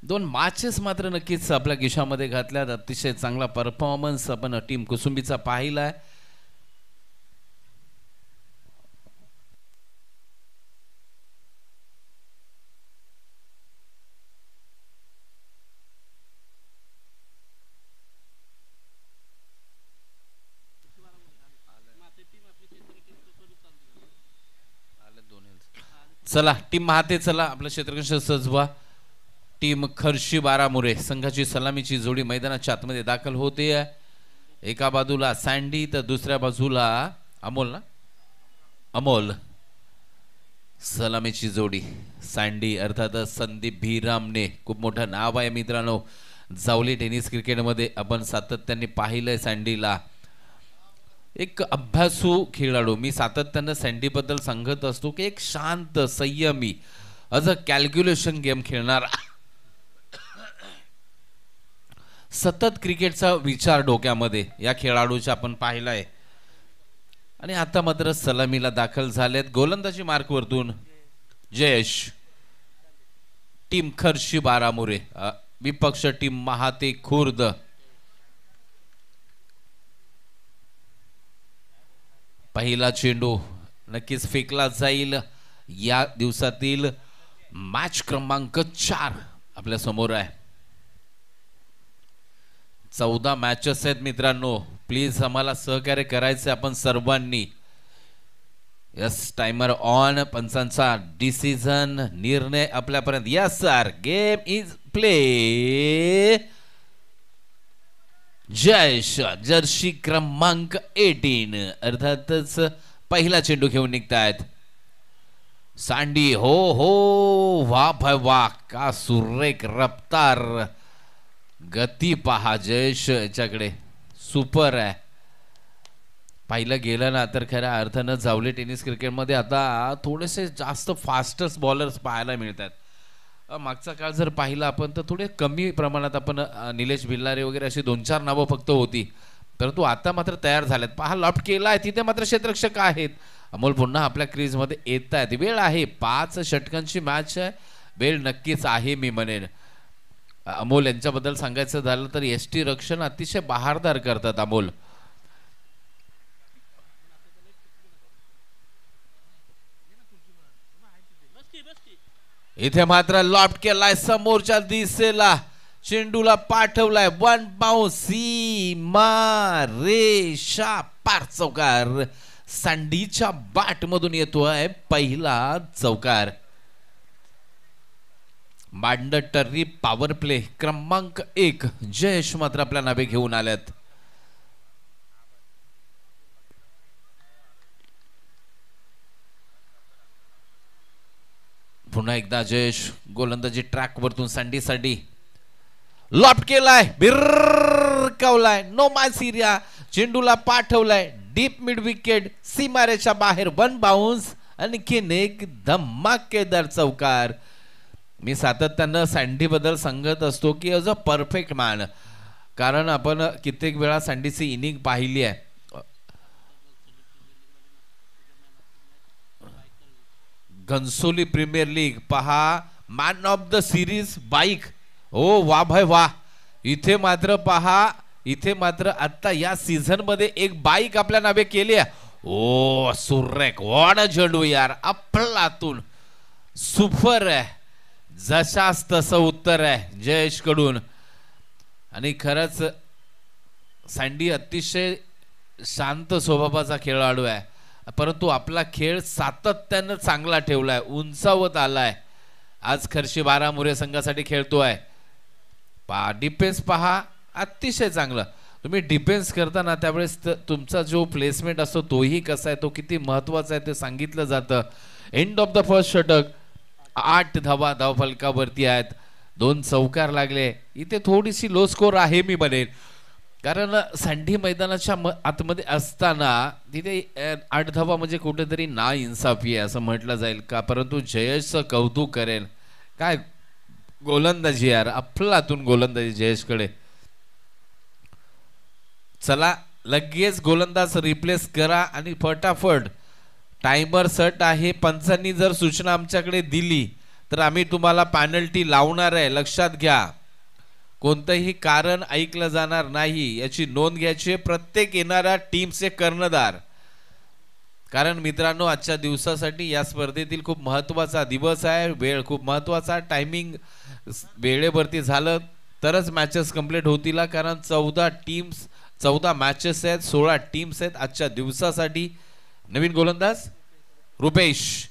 दोन मॅचेस मात्र नक्कीच आपल्या खिशामध्ये घातल्यात. अतिशय चांगला परफॉर्मन्स आपण टीम कुसुंबीचा पाहिलाय. चला टीम महाते, चला आपलं क्षेत्ररक्षण सजवा. टीम खर्शी बारामुरे संघाची सलामीची जोडी मैदानाच्या आतमध्ये दाखल होते. एका बाजूला सँडी तर दुसऱ्या बाजूला अमोल. सलामीची जोडी सँडी अर्थातच संदीप भीरामने, खूप मोठं नाव आहे मित्रांनो जावली टेनिस क्रिकेटमध्ये. आपण सातत्याने पाहिलंय सँडीला. एक अभ्यासू खेळाडू. मी सातत्यानं सँडीबद्दल सांगत असतो की एक शांत संयमी अज अ कॅल्क्युलेशन गेम खेळणारा, सतत क्रिकेटचा विचार डोक्यामध्ये या खेळाडूचा आपण पाहिलाय. आणि आता मात्र सलामीला दाखल झालेत. गोलंदाजी मार्कवरतून जयेश. टीम खर्शी बारामुरे, विपक्ष टीम महाते खुर्द. पहिला चेंडू नक्कीच फेकला जाईल. या दिवसातील मॅच क्रमांक 4 आपल्या समोर आहे. 14 मॅचेस आहेत मित्रांनो. प्लीज आम्हाला सहकार्य करायचे आपण सर्वांनी. Yes, timer on. पंचांचा डिसिजन निर्णय आपल्यापर्यंत. Yes sir, game is play. Jayesh jersey क्रमांक 18 अर्थातच पहिला चेंडू घेऊन निघतायत. सँडी हो हो, वा भाई वा, का सुरेख रफ्तार, गती पहा जयेश याच्याकडे, सुपर आहे. पाहिलं गेलं ना तर खऱ्या अर्थानं जावली टेनिस क्रिकेटमध्ये आता थोडेसे जास्त फास्टेस्ट बॉलर्स पाहायला मिळतात. मागचा काळ जर पाहिला आपण तर थोडे कमी प्रमाणात आपण निलेश भिल्लारे वगैरे अशी 2-4 नावं फक्त होती. परंतु आता मात्र तयार झालेत. पहा लॉफ्ट केलाय, तिथे मात्र क्षेत्ररक्षक आहेत. अमोल पुन्हा आपल्या क्रीजमध्ये येत आहेत. वेळ आहे, 5 षटकांची मॅच आहे. वेळ नक्कीच आहे मी म्हणेन. अमोल यांच्याबद्दल सांगायचं झालं तर यष्टी रक्षण अतिशय बहारदार करतात अमोल. इथे मात्र लॉफ्ट केलाय समोरच्या दिशेला, चेंडूला पाठवलाय. 1 बाउंस, सीमा रेषा पार, चौकार. सँडीच्या बॅट मधून येतोय पहिला चौकार. मांडटरी पॉवर प्ले क्रमांक 1 जयेश मात्र आपल्या नावे घेऊन आल्यात. पुन्हा एकदा जयेश गोलंदाजी ट्रॅक वरतून सँडीसाठी लॉफ्ट केलाय, बिरकावलाय, नो मासिरिया, चेंडूला पाठवलाय डीप मिड विकेट, सीमारेच्या बाहेर. 1 बाउन्स, आणखीन एक धमाकेदार चौकार. मी सातत्यानं सँडी बद्दल सांगत असतो की ॲज अ परफेक्ट मॅन, कारण आपण कित्येक वेळा सँडीची इनिंग पाहिली आहे. घनसोली प्रीमियर लीग पहा, man of the series bike. ओ वा भाई वा. इथे मात्र पहा, इथे मात्र आता या सीझन मध्ये एक बाईक आपल्या नावे केली आहे. ओ सुरेख, वॉट अ चेंडू यार, अफलातून, सुपर आहे. जशास तसं उत्तर आहे जयेश कडून. आणि खरंच सँडी अतिशय शांत स्वभावाचा खेळाडू आहे, परंतु आपला खेळ सातत्यानं चांगला ठेवलाय, उंचावत आलाय. आज खर्शी बारामुरे संघासाठी खेळतोय. पहा डिफेन्स पहा, अतिशय चांगलं. तुम्ही डिफेन्स करताना त्यावेळेस तुमचा जो प्लेसमेंट असतो तोही कसा आहे, तो किती महत्वाचा आहे ते सांगितलं जातं. एंड ऑफ द फर्स्ट षटक, 8 धावा धावफलकावरती आहेत. 2 चौकार लागले. इथे थोडीशी लो स्कोर आहे मी म्हणेन, कारण सँडी मैदानाच्या आतमध्ये असताना तिथे 8 धावा म्हणजे कुठेतरी ना इन्साफी आहे असं म्हटलं जाईल का. परंतु जयेशचं कौतुक करेल. काय गोलंदाजी यार, अफलातून गोलंदाजी जयेशकडे. चला लगेच गोलंदाज रिप्लेस करा आणि फटाफट टाइमर सेट आहे. पंचांनी जर सूचना आमच्याकडे दिली तर आम्ही तुम्हाला पेनल्टी लावणार आहे, लक्षात घ्या. कोणतंही कारण ऐकलं जाणार नाही याची नोंद घ्यायची प्रत्येक येणाऱ्या टीमचे कर्णधार. कारण मित्रांनो, आजच्या दिवसासाठी या स्पर्धेतील खूप महत्त्वाचा दिवस आहे. वेळ खूप महत्त्वाचा, टायमिंग वेळेवरती झालं तरच मॅचेस कंप्लीट होतील. कारण 14 मॅचेस आहेत, 16 टीम्स आहेत आजच्या दिवसासाठी. नवीन गोलंदाज रुपेश.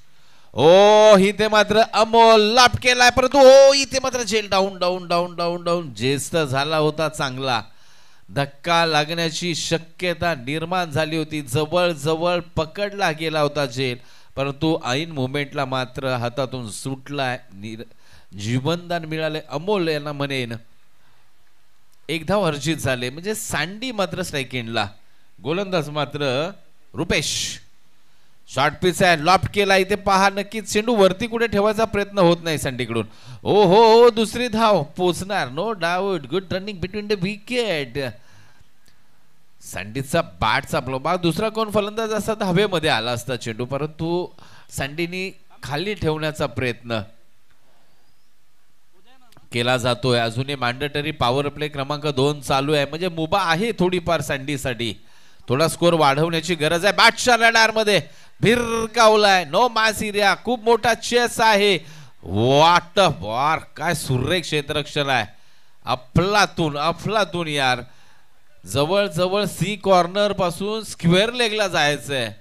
ओ इथे मात्र अमोल लाप केलाय, परंतु हो इथे मात्र झेल down down down down down जेस्ट झाला होता. चांगला धक्का लागण्याची शक्यता निर्माण झाली होती. जवळ जवळ पकडला गेला होता झेल, परंतु ऐन मोमेंटला मात्र हातातून सुटलाय. जीवनदान मिळाले अमोल यांना म्हणेन. एक धाव अर्जित झाले, म्हणजे सँडी मात्र स्ट्राईक गोलंदाज मात्र रुपेश. शॉर्ट पिच आहे, लॉफ्ट केला. इथे पहा नक्कीच चेंडू वरती कुठे ठेवायचा प्रयत्न होत नाही सँडीकडून. ओ हो दुसरी धाव पोचणार, no doubt. Good running between the wicket. सँडीचा बॅटचा ब्लो. दुसरा कोण फलंदाज असता तर हवेमध्ये आला असता चेंडू, परंतु सँडीनी खाली ठेवण्याचा प्रयत्न केला जातोय. अजूनही मॅन्डेटरी पॉवर प्ले क्रमांक 2 चालू आहे, म्हणजे मुभा आहे थोडीफार सँडीसाठी. थोडा स्कोर वाढवण्याची गरज आहे. बॅटच्या रडार मध्ये भिरकावलाय, नो मास एरिया. खूप मोठा चेस आहे. वाट वार काय सुरेख क्षेत्ररक्षण आहे. अफलातून अफलातून यार. जवळ जवळ सी कॉर्नर पासून स्क्वेअर लेगला जायचंय.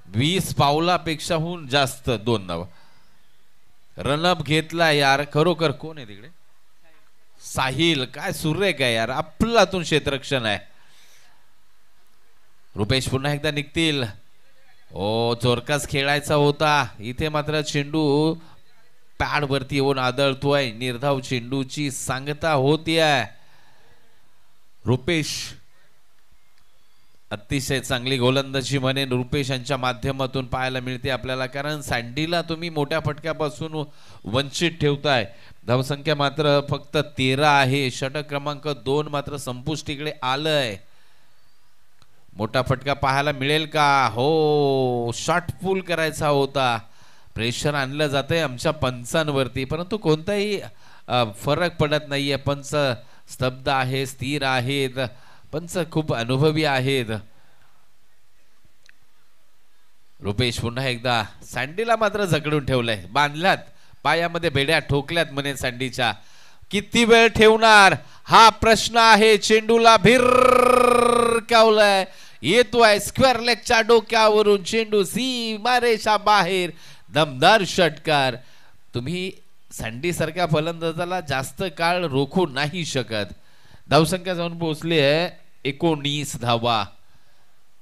20 पावलापेक्षाहून जास्त 2 धावा. रनअप घेतला यार. खरोखर कोण आहे तिकडे? साहिल. काय सुरेख आहे यार. अफलातून क्षेत्ररक्षण आहे. रुपेश पुन्हा एकदा निघतील. ओ चोरकास खेळायचा होता. इथे मात्र चेंडू पॅड वरती येऊन आदळतोय. निर्धाव चेंडूची सांगता होती आहे. रुपेश अतिशय चांगली गोलंदाजी म्हणेन रुपेश यांच्या माध्यमातून पाहायला मिळते आपल्याला. कारण सँडीला तुम्ही मोठ्या फटक्यापासून वंचित ठेवताय. धावसंख्या मात्र फक्त 13 आहे. षटक क्रमांक 2 मात्र संपुष्टीकडे आलंय. मोठा फटका पाहायला मिळेल का? हो शॉट पुल करायचा होता. प्रेशर आणलं जातंय आमच्या पंचांवरती, परंतु कोणताही फरक पडत नाहीये. पंच स्तब्ध आहे, स्थिर आहेत. पंच खूप अनुभवी आहेत. रुपेश पुन्हा एकदा. सँडीला मात्र जकडून ठेवलंय. बांधल्यात पायामध्ये बेड्या ठोकल्यात म्हणे सँडीच्या. किती वेळ ठेवणार हा प्रश्न आहे. चेंडूला भिरकावलाय. येतोय स्क्वेअर लेगच्या डोक्यावरून चेंडू सीमारेषा बाहेर. दमदार षटकार. तुम्ही सँडी सारख्या फलंदाजाला जास्त काळ रोखू नाही शकत. धावसंख्या जाऊन पोहोचली आहे 19 धावा.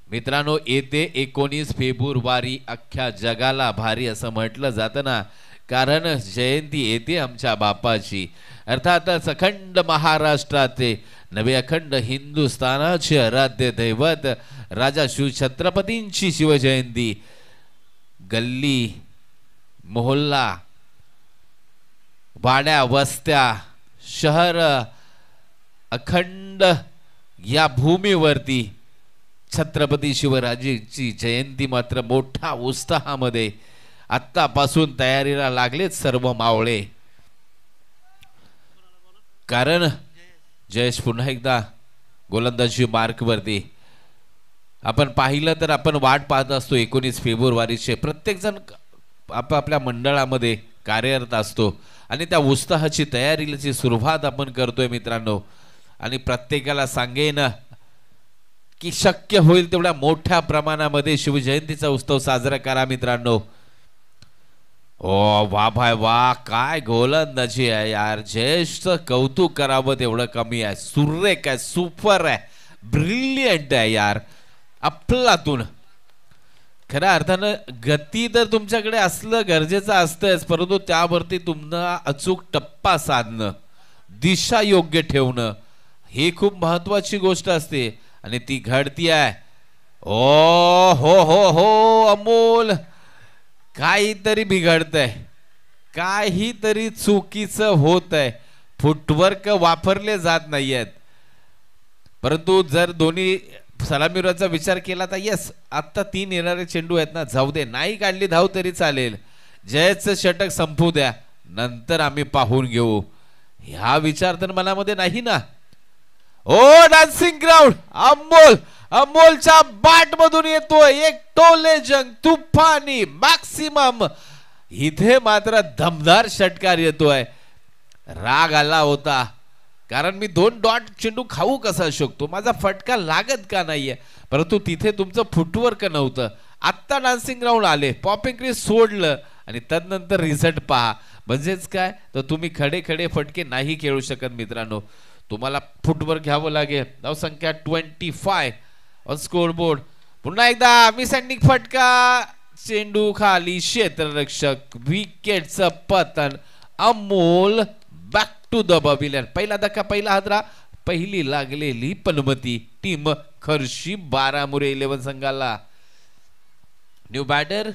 मित्रांनो येते 19 फेब्रुवारी अख्ख्या जगाला भारी असं म्हटलं जातं ना, कारण जयंती येते आमच्या बापाची. अर्थातच अखंड महाराष्ट्राचे नवे अखंड हिंदुस्थानाचे आराध्य दैवत राजा शिवछत्रपतींची शिवजयंती. गल्ली मोहल्ला वाड्या वस्त्या शहर अखंड या भूमीवरती छत्रपती शिवराजांची जयंती मात्र मोठ्या उत्साहामध्ये आत्तापासून तयारीला लागलेत सर्व मावळे. कारण जयेश पुन्हा एकदा गोलंदाजी मार्क वरती. आपण पाहिलं तर आपण वाट पाहत असतो 19 फेब्रुवारीचे. प्रत्येक जण आपापल्या मंडळामध्ये कार्यरत असतो आणि त्या उत्साहाची तयारीची सुरुवात आपण करतोय मित्रांनो. आणि प्रत्येकाला सांगेन की शक्य होईल तेवढ्या मोठ्या प्रमाणामध्ये शिवजयंतीचा उत्सव साजरा करा मित्रांनो. ओ वा भाई वा, काय गोलंदाजी आहे यार. जयेशचं कौतुक करावं तेवढं कमी आहे. सुरेख आहे, सुपर आहे, ब्रिलियंट आहे यार. अफलातून. खऱ्या अर्थानं गती तर तुमच्याकडे असलं गरजेचं असतंच, परंतु त्यावरती तुम्हाला अचूक टप्पा साधणं, दिशा योग्य ठेवणं ही खूप महत्वाची गोष्ट असते आणि ती घडती आहे. ओ हो हो हो अमोल, काहीतरी बिघडतंय, काहीतरी चुकीचं होत आहे. फुटवर्क वापरले जात नाहीयेत. परंतु जर दोन्ही सलामीचा विचार केला तर यस, आता 3 येणारे चेंडू आहेत ना, जाऊ दे, नाही काढली धाव तरी चालेल. जयचं षटक संपू द्या, नंतर आम्ही पाहून घेऊ, ह्या विचार तर मनामध्ये नाही ना. ओ डान्सिंग ग्राउंड अमोल, अमोलच्या बाट मधून येतोय एक टोले जंग तुफानी मॅक्सिमम. इथे मात्र दमदार षटकार येतोय. राग आला होता कारण मी 2 डॉट चेंडू खाऊ कसा शकतो, माझा फटका लागत का नाहीये. परंतु तिथे तुमचं फुटवर्क नव्हतं. आत्ता डान्सिंग ग्राउंड आले, पॉपिंग क्रीज सोडलं आणि तदनंतर रिझल्ट पहा. म्हणजेच काय तर तुम्ही खडे खडे फटके नाही खेळू शकत मित्रांनो, तुम्हाला फुटवर्क घ्यावं लागेल. धावसंख्या 25 ऑन स्कोर बोर्ड. पुन्हा एकदा मिसॅन्डिंग फटका, चेंडू खाली, क्षेत्ररक्षक, विकेटचं पतन. Amol back to the pavilion. पहिला धक्का, पहिला हादरा, पहिली लागलेली पनमती. टीम खर्शी 12 मुरे 11 संघाला. न्यू बॅटर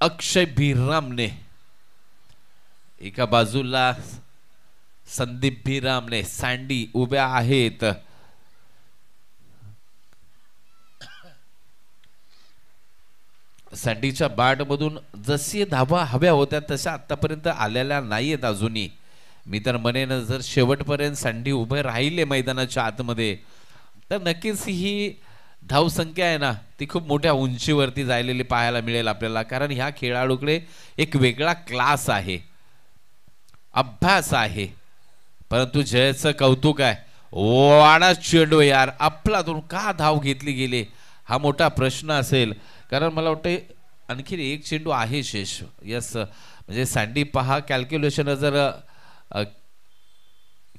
अक्षय भिरामने, एका बाजूला संदीप भिरामने, सँडी उभ्या आहेत. सँडीच्या बॅट मधून जशी धावा हव्या होत्या तशा आतापर्यंत आलेल्या नाहीयेत अजूनही. मी तर म्हणेन जर शेवटपर्यंत सँडी उभे राहिले मैदानाच्या आतमध्ये तर नक्कीच ही धावसंख्या आहे ना ती खूप मोठ्या उंचीवरती जायलेली पाहायला मिळेल आपल्याला. कारण ह्या खेळाडूकडे एक वेगळा क्लास आहे, अभ्यास आहे. परंतु जयचं कौतुक आहे, वाडा चेंडू यार, आपलातून का धाव घेतली गेली हा मोठा प्रश्न असेल. कारण मला वाटतं आणखी एक चेंडू आहे शेष. यस, म्हणजे सँडी पहा कॅल्क्युलेशन जर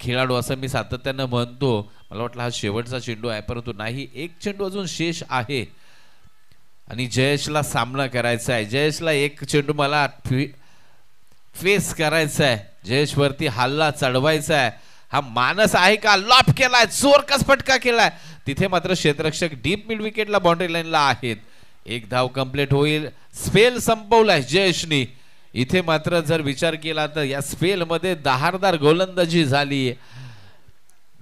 खेळाडू असं मी सातत्यानं म्हणतो, मला वाटलं हा शेवटचा चेंडू आहे, परंतु नाही, एक चेंडू अजून शेष आहे आणि जयेशला सामना करायचा आहे. जयेशला एक चेंडू मला फेस करायचा आहे, जयेश वरती हल्ला चढवायचा आहे. हा मानस आहे का? लॉप केलाय, जोरकस फटका केलाय, तिथे मात्र क्षेत्ररक्षक डीप मिड विकेटला बाउंड्री लाईनला आहेत. एक धाव कंप्लीट होईल. स्पेल संपवलाय जयेशनी. इथे मात्र जर विचार केला तर या स्पेल मध्ये दहारदार गोलंदाजी झाली.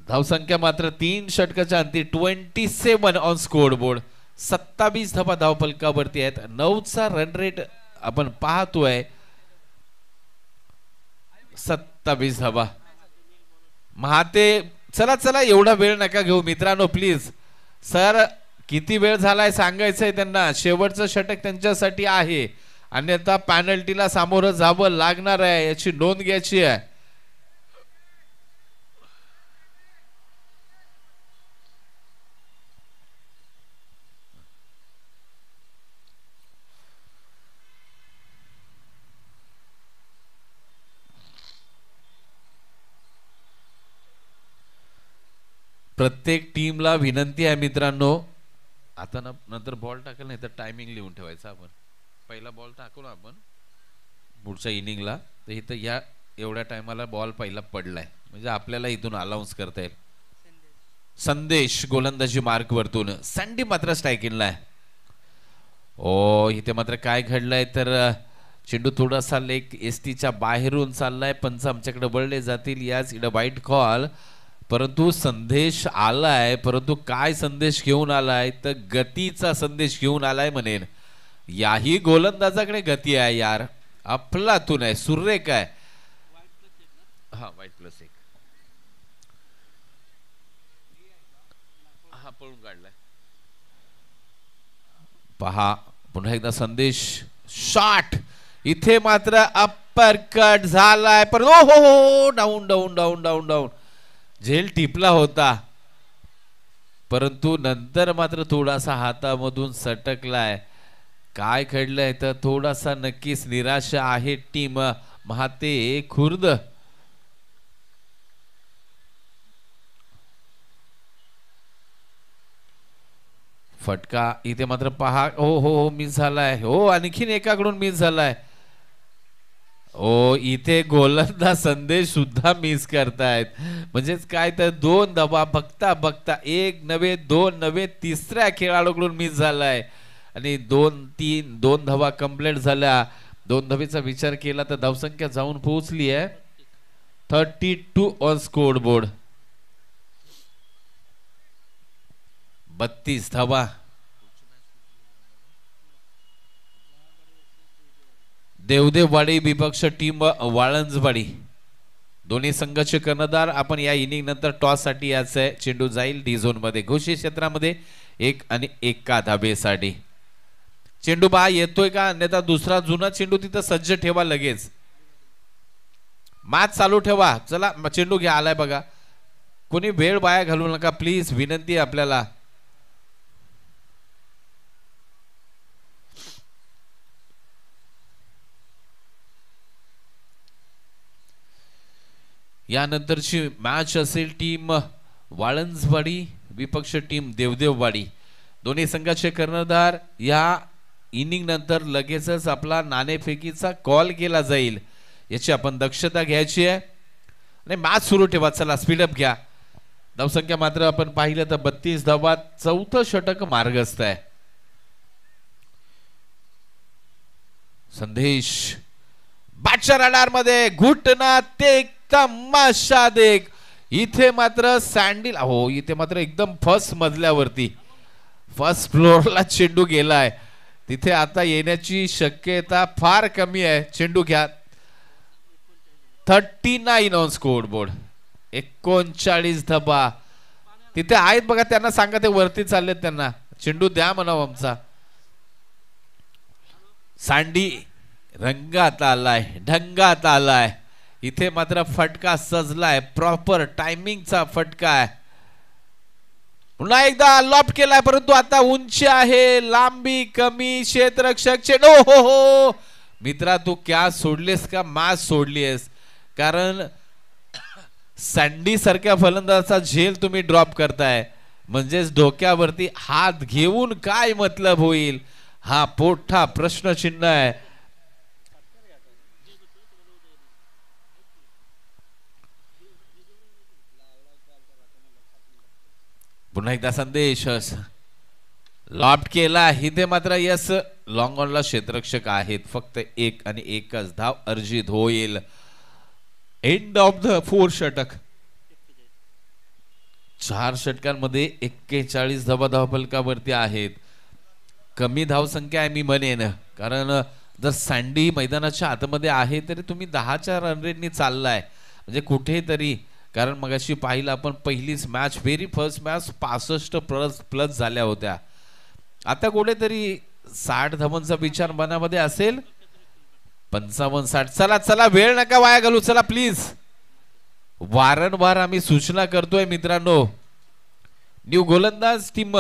धावसंख्या मात्र 3 षटकाच्या अंती 27 ऑन स्कोर बोर्ड. 27 धावा धावफलकावरती आहेत. 9चा रन रेट आपण पाहतोय. 27 धावा. महाते चला चला, एवढा वेळ नका घेऊ मित्रांनो प्लीज. सर किती वेळ झालाय सांगायचंय त्यांना. शेवटचं षटक त्यांच्यासाठी आहे, अन्यथा पॅनल्टीला सामोरं जावं लागणार आहे, याची नोंद घ्यायची आहे. प्रत्येक टीमला विनंती आहे मित्रांनो, आता नंतर बॉल टाकेल नाही तर टायमिंग लिहून ठेवायचा. आपण पहिला बॉल टाकू ना आपण पुढच्या इनिंगला, तर इथं या एवढ्या टायमाला बॉल पहिला पडलाय म्हणजे आपल्याला इथून अलाउन्स करता येईल. संदेश गोलंदाजी मार्क वरतून, सँडी मात्र स्ट्रायकिंगला आहे. ओ इथे मात्र काय घडलंय तर चेंडू थोडासा लेग एसटीच्या बाहेरून चाललाय. पंच आमच्याकडे वळले जातील, याच इकडे वाईट कॉल. परंतु संदेश आलाय, परंतु काय संदेश घेऊन आलाय तर गतीचा संदेश घेऊन आलाय म्हणेन. याही गोलंदाजाकडे गती आहे यार, अफलातून आहे, सुरेख आहे. हा वाईट+1 हा पळून काढलाय. पहा पुन्हा एकदा संदेश, शॉट. इथे मात्र अप्पर कट झालाय, पण ओ हो हो, down down down down down. झेल टिपला होता, परंतु नंतर मात्र थोडासा हातामधून सटकलाय. काय घडलंय तर थोडासा नक्कीच निराशा आहे टीम महाते खुर्द. फटका इथे मात्र पहा, हो हो हो मिस झालाय. हो आणखीन एकाकडून मिस झालाय. ओ इथे गोलंदाज संदेश सुद्धा मिस करतायत. म्हणजेच काय तर 2 धावा बघता बघता 1 नव्हे 2 नव्हे तिसऱ्या खेळाडूकडून मिस झालाय आणि 2 धावा कंप्लीट झाल्या. 2 धावेचा विचार केला तर धावसंख्या जाऊन पोहोचली आहे 32 ऑन स्कोर बोर्ड. 32 धावा. देवदेववाडी विपक्ष टीम वाळंजवाडी दोन्ही संघाचे कर्णधार आपण या इनिंग नंतर टॉस साठी याचे चेंडू जाईल डी झोन मध्ये घोषित क्षेत्रामध्ये 1 आणि 1 धाबेसाठी चेंडू बा येतोय का अन्यथा दुसरा जुना चेंडू तिथं सज्ज ठेवा लगेच मॅच चालू ठेवा चला चेंडू घ्या आलाय बघा कोणी वेळ वाया घालू नका प्लीज विनंती आपल्याला यानंतरची मॅच असेल टीम वाळंजवाडी विपक्ष टीम देवदेववाडी दोन्ही संघाचे कर्णधार या इनिंग नंतर लगेचच आपला नाणेफेकीचा कॉल केला जाईल याची आपण दक्षता घ्यायची आहे आणि मॅच सुरू ठेवा चला स्पीडअप घ्या धावसंख्या मात्र आपण पाहिलं तर 32 धावात चौथं षटक मार्गस्थ आहे संदेश बॅटच्या रडार मध्ये घुटना ते तमाशा देख इथे मात्र सँडल हो इथे मात्र एकदम फर्स्ट मजल्यावरती फर्स्ट फ्लोअरला चेंडू गेलाय तिथे आता येण्याची शक्यता फार कमी आहे चेंडू घ्या 39 ऑन स्कोर बोर्ड 39 धबा तिथे आहेत बघा त्यांना सांगा ते वरती चाललेत त्यांना चेंडू द्या म्हणावं आमचा सांडी रंगात आलाय ढंगात आलाय इथे मात्र फटका सजलाय प्रॉपर टायमिंगचा फटका आहे पुन्हा एकदा लॉफ्ट केलाय परंतु आता उंची आहे लांबी कमी क्षेत्ररक्षक चेंडू हो मित्रा तू क्या सोडलेस का मॅच सोडलीस कारण सँडी सारख्या फलंदाजाचा झेल तुम्ही ड्रॉप करताय म्हणजेच डोक्यावरती हात घेऊन काय मतलब होईल हा मोठा प्रश्नचिन्ह आहे पुन्हा एकदा संदेश लॉफ्ट केला इथे मात्र यस लॉंग ऑनला क्षेत्ररक्षक आहेत फक्त 1 आणि 1च धाव अर्जित होईल एंड ऑफ द 4 षटक 4 षटकांमध्ये 41 धावा धावफलकावरती आहेत कमी धावसंख्या आहे मी म्हणेन कारण जर सँडी मैदानाच्या आतमध्ये आहे तरी तुम्ही 10च्या रन रेटनी चाललाय म्हणजे कुठेतरी कारण मगाशी पाहिलं आपण पहिलीच match very first match 65 plus झाल्या होत्या आता कुठेतरी 60 धावांचा विचार मनामध्ये असेल 55-60 चला चला वेळ नका वाया घालू चला प्लीज वारंवार आम्ही सूचना करतोय मित्रांनो न्यू गोलंदाज टीम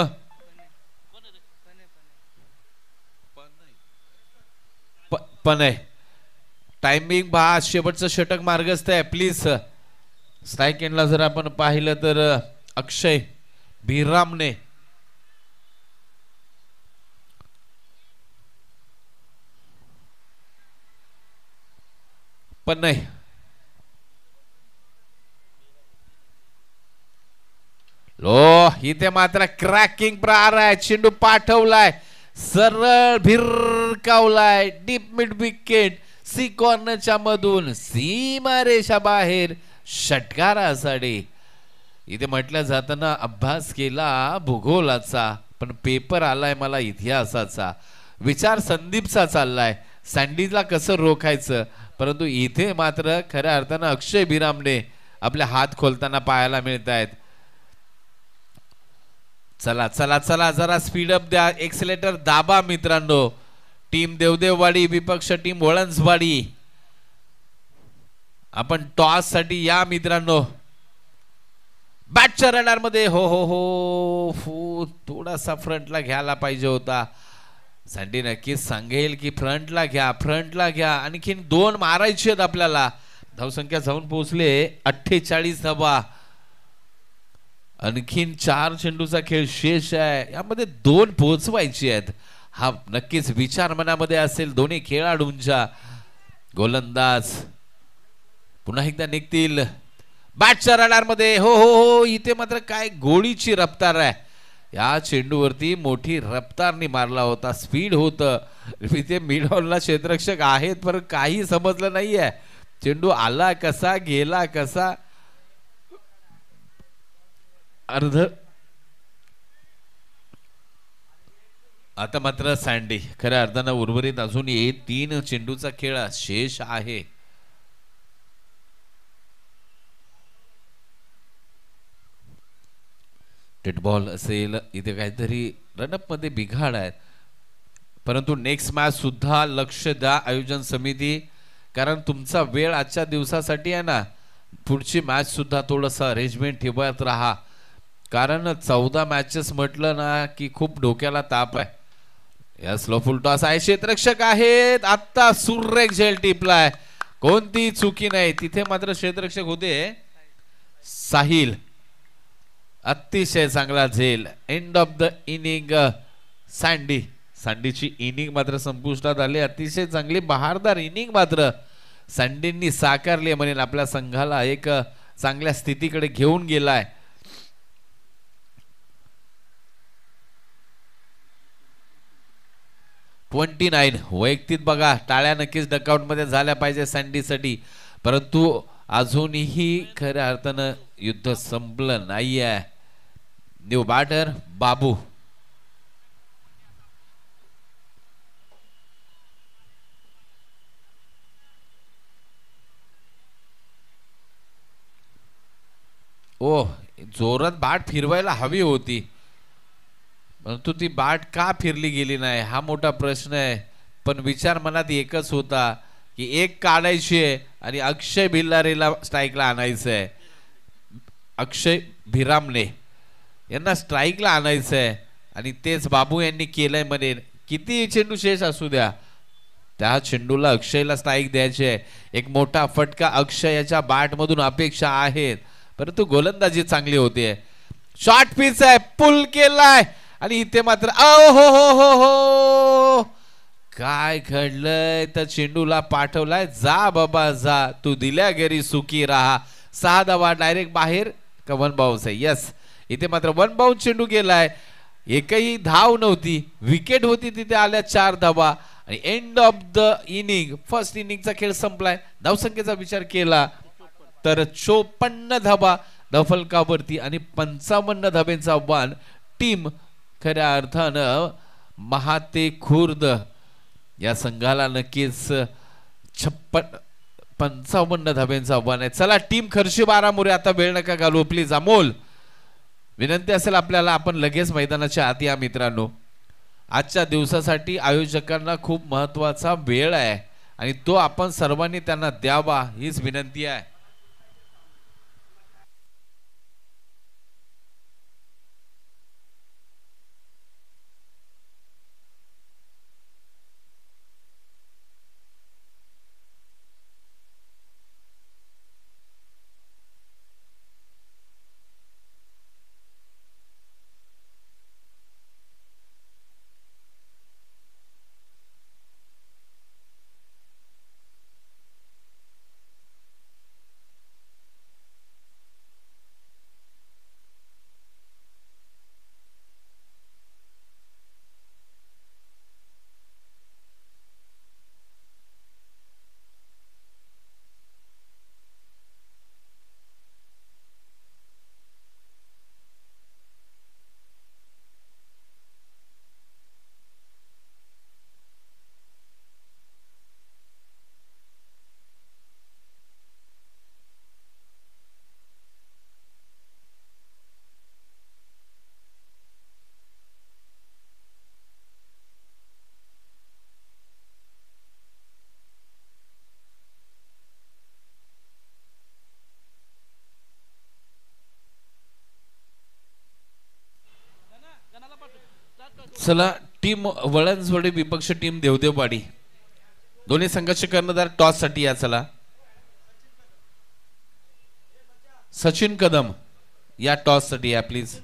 पण आहे टायमिंग पहा शेवटचं षटक मार्गस्थ आहे प्लीज स्ट्राइक एंडला जर आपण पाहिलं तर अक्षय भिरामने पण नाही लो इथे मात्र क्रॅकिंग प्रहार आहे चेंडू पाठवलाय सरळ भिरकावलाय डीप मिड विकेट सी कॉर्नरच्या मधून सीमारेषा बाहेर षटकारासाठी इथे म्हटलं जाताना अभ्यास केला भूगोलाचा पण पेपर आलाय मला इतिहासाचा विचार संदीपचा चाललाय सँडीला कसं रोखायचं परंतु इथे मात्र खऱ्या अर्थानं अक्षय भिरामने आपले हात खोलताना पाहायला मिळत आहेत चला चला चला जरा स्पीडअप द्या एक्सेलेटर दाबा मित्रांनो टीम देवदेववाडी विपक्ष टीम वळंजवाडी आपण टॉस साठी या मित्रांनो बॅटच्या रडार मध्ये हो हो हो थोडासा फ्रंटला घ्यायला पाहिजे होता सँडी नक्कीच सांगेल की फ्रंटला घ्या आणखीन 2 मारायचे आहेत आपल्याला धावसंख्या जाऊन पोहोचले 48 धावा आणखीन 4 चेंडूचा खेळ शेष आहे यामध्ये 2 पोहोचवायचे आहेत हा नक्कीच विचार मनामध्ये असेल दोन्ही खेळाडूंच्या गोलंदाज पुन्हा एकदा निघतील बॅटच्या रडार मध्ये हो हो हो इथे मात्र काय गोळीची रफ्तार आहे या चेंडूवरती मोठी रफ्तारनी मारला होता स्पीड होतं इथे मिड ऑनला क्षेत्ररक्षक आहेत पण काही समजलं नाहीये चेंडू आला कसा गेला कसा अर्ध आता मात्र सँडी खऱ्या अर्थानं उर्वरित अजूनही 3 चेंडूचा खेळ शेष आहे. डेड बॉल असेल, इथे काहीतरी रनअप मध्ये बिघाड आहेत. परंतु नेक्स्ट मॅच सुद्धा लक्ष द्या आयोजन समिती, कारण तुमचा वेळ आजच्या दिवसासाठी आहे ना. पुढची मॅच सुद्धा थोडंसं अरेंजमेंट ठेवत राहा, कारण 14 मॅचेस म्हटलं ना की खूप डोक्याला ताप आहे. या स्लो फुल टॉस आहे, क्षेत्ररक्षक आहेत. आता सुरेख झेल टिपलाय, कोणती चुकी नाही तिथे. मात्र क्षेत्ररक्षक होते साहिल. अतिशय चांगला झेल. End of the inning. सँडीची इनिंग मात्र संपुष्टात आली. अतिशय चांगली बहारदार इनिंग मात्र सँडींनी साकारली म्हणेल. आपल्या संघाला एक चांगल्या स्थितीकडे घेऊन गेलाय. $29 वैयक्तिक बघा, टाळ्या नक्कीच डकआउट मध्ये झाल्या पाहिजे सँडीसाठी, परंतु अजूनही खऱ्या अर्थानं युद्ध संपलं नाहीये. न्यू बॅटर बाबू. ओ, जोरात बाट फिरवायला हवी होती, परंतु ती बाट का फिरली गेली नाही हा मोठा प्रश्न आहे. पण विचार मनात एकच होता की एक काढायची आहे आणि अक्षय भिल्लारेला स्ट्राईकला आणायचं आहे. अक्षय भिरामने यांना स्ट्राईकला आणायचं आहे आणि तेच बाबू यांनी केलंय. म्हणेन किती चेंडू शेष असू द्या, त्या चेंडूला अक्षयला स्ट्राईक द्यायचे आहे. एक मोठा फटका अक्षयाच्या बॅट मधून अपेक्षा आहेत, परंतु गोलंदाजी चांगली होते. शॉर्ट पिच आहे, पुल केलाय आणि इथे मात्र हो काय घडलंय. तर चेंडूला पाठवलाय, जा बाबा जा, तू दिल्या घरी सुखी राहा. 6 धावा डायरेक्ट बाहेर का वन बाउन्स आहे. यस, इथे मात्र वन बाउन्स चेंडू गेलाय. एकही धाव नव्हती, विकेट होती, तिथे आल्या 4 धावा आणि end of the inning. First इनिंगचा खेळ संपलाय. धावसंख्येचा विचार केला तर 54 धावा धावफलकावरती आणि 55 धाब्यांचा आव्हान. टीम खऱ्या अर्थानं महाते खुर्द या संघाला नक्कीच 55 धाब्यांचं आव्हान आहे. चला टीम खर्शी बारामुळे आता वेळ नका घालू प्लीज. अमोल, विनंती असेल आपल्याला, आपण लगेच मैदानाच्या आत या मित्रांनो. आजच्या दिवसासाठी आयोजकांना खूप महत्वाचा वेळ आहे आणि तो आपण सर्वांनी त्यांना द्यावा हीच विनंती आहे. चला टीम वळणजोडे विपक्ष टीम देवदेववाडी दोन्ही संघर्ष कर्णधार टॉस साठी या. चला सचिन कदम या टॉस साठी या प्लीज.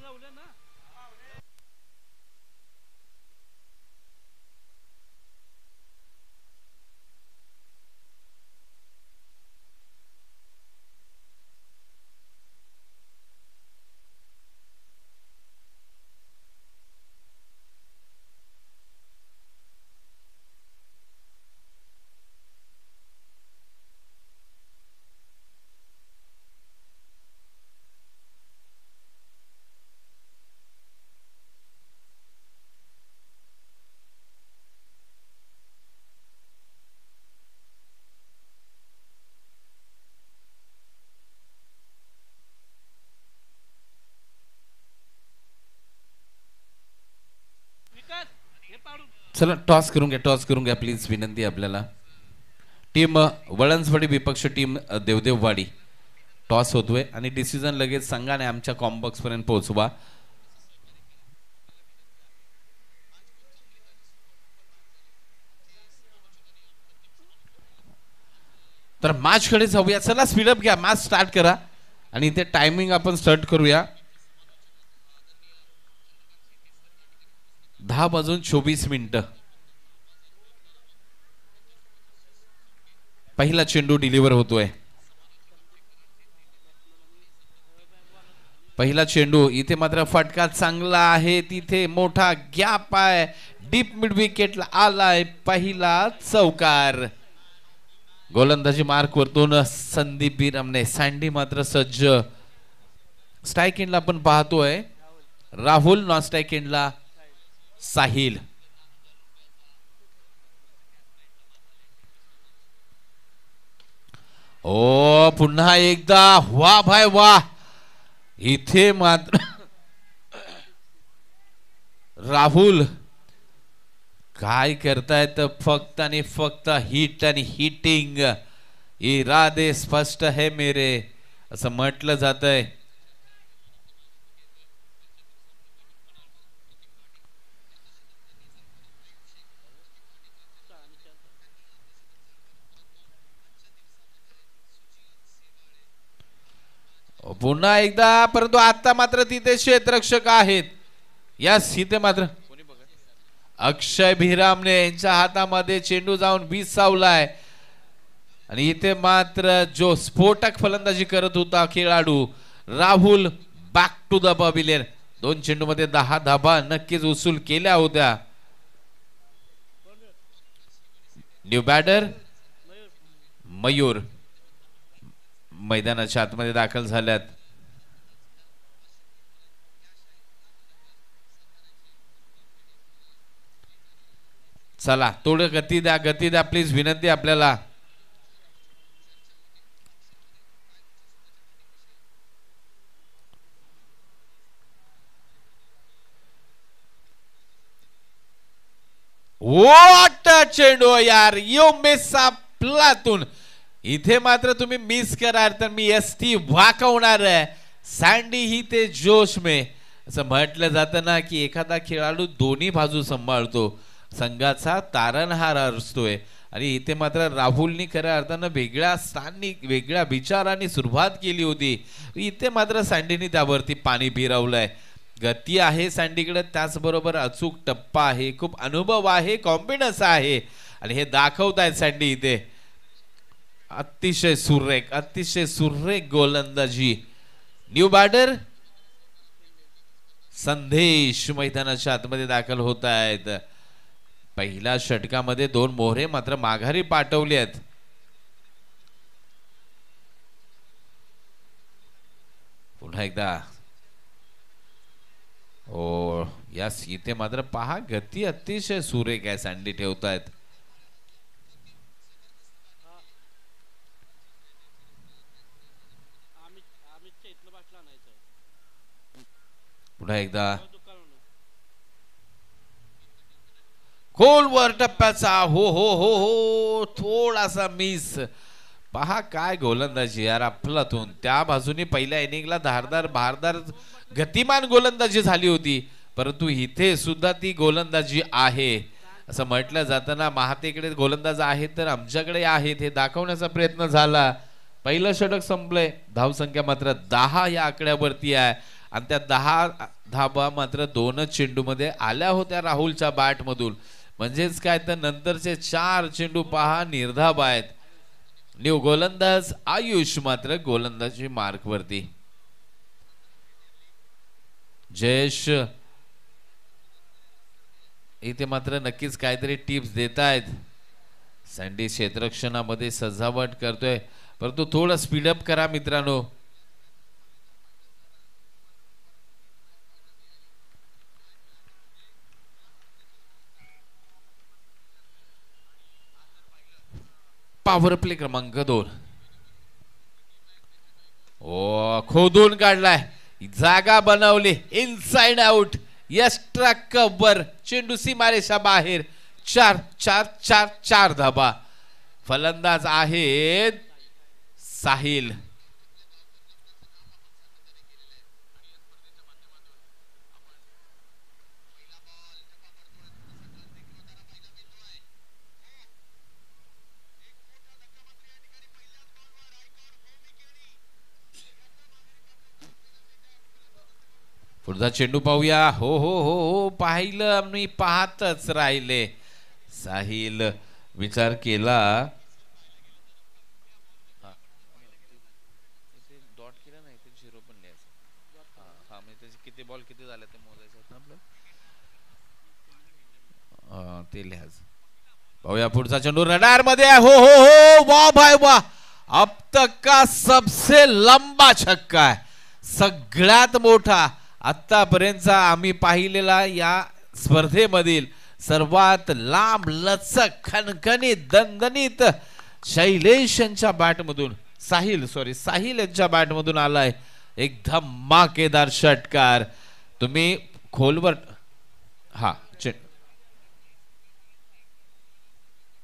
चला टॉस करून घ्या प्लीज, विनंती आपल्याला. टीम वळणसवाडी विपक्ष टीम देवदेववाडी, टॉस होतोय आणि डिसिजन लगेच सांगा आणि आमच्या कॉम्बॉक्स पर्यंत पोहोचवा. तर मॅच कडे जाऊया. चला स्पीडअप घ्या, मॅच स्टार्ट करा आणि इथे टायमिंग आपण स्टार्ट करूया. 10:24. पहिला चेंडू डिलिव्हर होतोय. पहिला चेंडू इथे मात्र फटका चांगला आहे, तिथे मोठा गॅप आहे, डीप मिड विकेटला आलाय पहिला चौकार. गोलंदाजी मार्क वरतून संदीप बिरमने. सँडी मात्र सज्ज. स्ट्राईक एंडला आपण पाहतोय राहुल, नॉन स्ट्राईक एंडला साहिल. ओ पुन्हा एकदा वा भाई वा. इथे मात्र राहुल काय करतायत, फक्त आणि फक्त हिट आणि हिटिंग. इरादे स्पष्ट है मेरे असं म्हटलं जातंय. पुन्हा एकदा, परंतु आता मात्र तिथे क्षेत्ररक्षक आहेत. यस, इथे मात्र अक्षय भिरामने यांच्या हातामध्ये चेंडू जाऊन 20 सावलाय आणि इथे मात्र जो स्फोटक फलंदाजी करत होता खेळाडू Rahul, back to the pavilion. 2 चेंडू मध्ये 10 धाबा नक्कीच उसूल केल्या होत्या. न्यू बॅटर मयूर मैदानाच्या आतमध्ये दाखल झाल्यात. चला थोडं गती द्या प्लीज, विनंती आपल्याला. व्हॉट अ चेंडू यार, यू मिस अ प्लातून. इथे मात्र तुम्ही मिस कराल तर मी एसटी वाकवणार आहे. सँडी ही ते जोश में. असं म्हटलं जातं ना की एखादा खेळाडू दोन्ही बाजू सांभाळतो, संघाचा तारणहार असतोय. आणि इथे मात्र राहुलनी खऱ्या अर्थानं वेगळ्या स्थानी वेगळ्या विचारांनी सुरुवात केली होती. इथे मात्र सँडीनी त्यावरती पाणी फिरवलंय. गती आहे सँडीकडे, त्याचबरोबर अचूक टप्पा आहे, खूप अनुभव आहे, कॉन्फिडन्स आहे आणि हे दाखवतायत सँडी इथे. अतिशय सुरेख गोलंदाजी. न्यू बॅटर संदेश मैदानाच्या आतमध्ये दाखल होत आहेत. पहिल्या षटकामध्ये 2 मोहरे मात्र माघारी पाठवले आहेत. पुन्हा एकदा ओ यस, इथे मात्र पहा गती अतिशय सुरेख आहे, सँडी ठेवतायत. पुन्हा एकदा खोलवर टप्प्याचा हो हो हो हो, थोडासा मिस. पहा काय गोलंदाजी यार अफलातून. त्या बाजूने पहिल्या इनिंगला भारदार गतिमान गोलंदाजी झाली होती, परंतु इथे सुद्धा ती गोलंदाजी आहे. असं म्हटलं जातं ना, महातेकडे गोलंदाज आहेत तर आमच्याकडे आहेत, हे दाखवण्याचा प्रयत्न झाला. पहिलं षटक संपलंय, धावसंख्या मात्र 10 या आकड्यावरती आहे आणि त्या 10 धाबा मात्र 2च चेंडू मध्ये आल्या होत्या राहुलच्या बॅट मधून. म्हणजेच काय तर नंतरचे 4 चेंडू पहा निर्धाव आहेत. न्यू गोलंदाज आयुष मात्र गोलंदाजी मार्क वरती. जयेश इथे मात्र नक्कीच काहीतरी टिप्स देत आहेत. सँडी क्षेत्ररक्षणामध्ये सजावट करतोय, परंतु थोडं स्पीडअप करा मित्रांनो. पॉवर प्ले क्रमांक 2. ओ खोदून काढलाय, जागा बनवली, इनसाइड आउट, एक्स्ट्रा कव्हर, चेंडू सीमारेषा बाहेर. चार चार चार चार धाबा. फलंदाज आहेत साहिल. पुढचा चेंडू पाहूया. हो हो हो हो पाहिलं मी पाहतच राहिले. साहिल विचार केला. डॉट केला नाही ते झिरो पण लिहायचं. हा म्हणजे त्याचे किती बॉल किती झाले ते मोजायचं आपलं. ते लिहायचं. पाहूया पुढचा चेंडू रडार मध्ये. हो हो हो वाह भाई वाह. अब तक का सबसे लंबा छक्का आहे. सगळ्यात मोठा आतापर्यंतचा आम्ही पाहिलेला या स्पर्धेमधील सर्वात लांब लचक खणखणीत दणदणीत शैलेश यांच्या बॅटमधून साहिल यांच्या बॅटमधून आलाय. एक धमाकेदार षटकार. तुम्ही खोलवर हा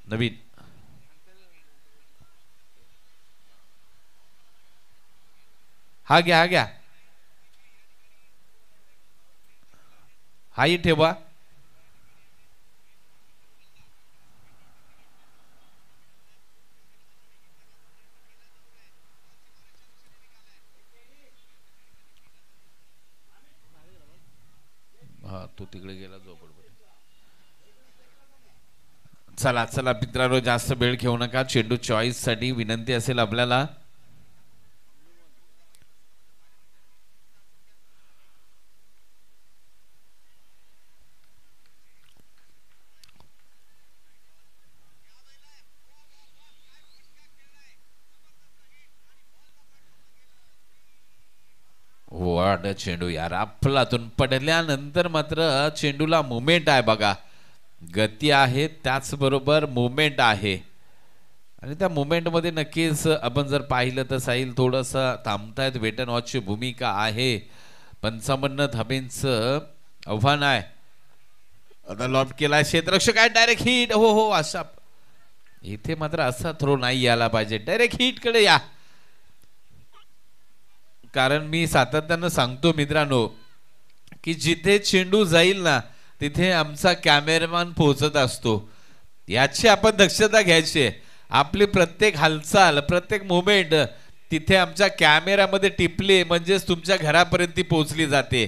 नवीन हा घ्या हाही ठेवा. हा तो तिकडे गेला झोपड. चला चला मित्रांनो जास्त वेळ घेऊ नका. चेंडू चॉईस साठी विनंती असेल आपल्याला. वाढ चेंडू यार आपलातून पडल्यानंतर मात्र चेंडूला मुवमेंट आहे बघा. गती आहे त्याचबरोबर मुवमेंट आहे आणि त्या मुवमेंट मध्ये नक्कीच आपण जर पाहिलं तर साहिल थोडंसं थांबतायत. वेट अँड वॉचची भूमिका आहे. 55 धाब्यांचं आव्हान आहे. आता लॉब केला क्षेत्ररक्षक आहे. Direct hit. हो हो असा इथे मात्र असा थ्रो नाही यायला पाहिजे. डायरेक्ट हिट कडे या. कारण मी सातत्यानं सांगतो मित्रांनो की जिथे चेंडू जाईल ना तिथे आमचा कॅमेरामॅन पोहोचत असतो. याची आपण दक्षता घ्यायची. आपली प्रत्येक हालचाल प्रत्येक मुवमेंट तिथे आमच्या कॅमेरामध्ये टिपली म्हणजेच तुमच्या घरापर्यंत पोहोचली जाते.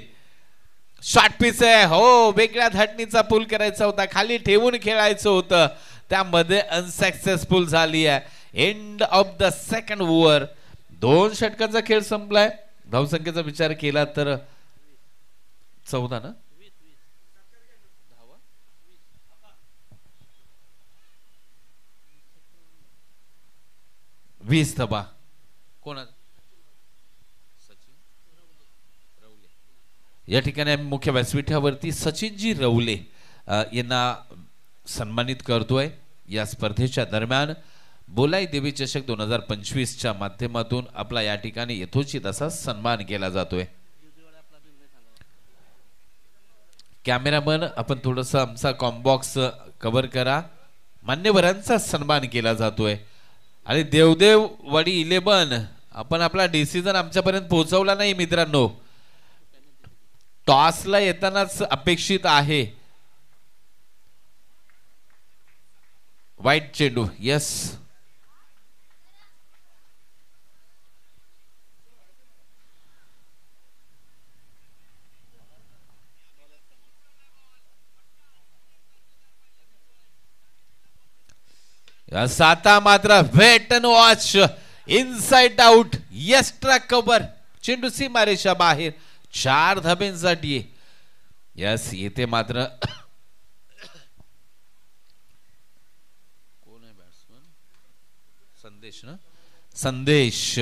शॉर्ट पिच आहे. हो वेगळ्या धाटणीचा पूल करायचा होता. खाली ठेवून खेळायचं होतं. त्यामध्ये अनसक्सेसफुल झाली आहे. End of the second over. 2 षटकांचा खेळ संपलाय. धावसंख्येचा विचार केला तर 14 ना 20 धाबा. कोण या ठिकाणी आम्ही मुख्य व्यासपीठावरती सचिनजी रवले यांना सन्मानित करतोय. या स्पर्धेच्या दरम्यान बोलाई देवी चषक 2025च्या माध्यमातून आपला या ठिकाणी यथोचित असा सन्मान केला जातोय. कॅमेरामन आपण थोडस आमचा कॉम्बॉक्स कव्हर करा. मान्यवरांचा सन्मान केला जातोय आणि देवदेव वाडी 11 आपण आपला डिसिजन आमच्यापर्यंत पोहोचवला नाही मित्रांनो. टॉसला येतानाच अपेक्षित आहे. वाईट चेंडू. यस साता मात्र wait and watch. Inside out. Extra cover. चेंडू सीमारेषा बाहेर. 4 धाब्यांसाठी. यस येथे मात्र कोण आहे बॅट्समन. संदेश ना संदेश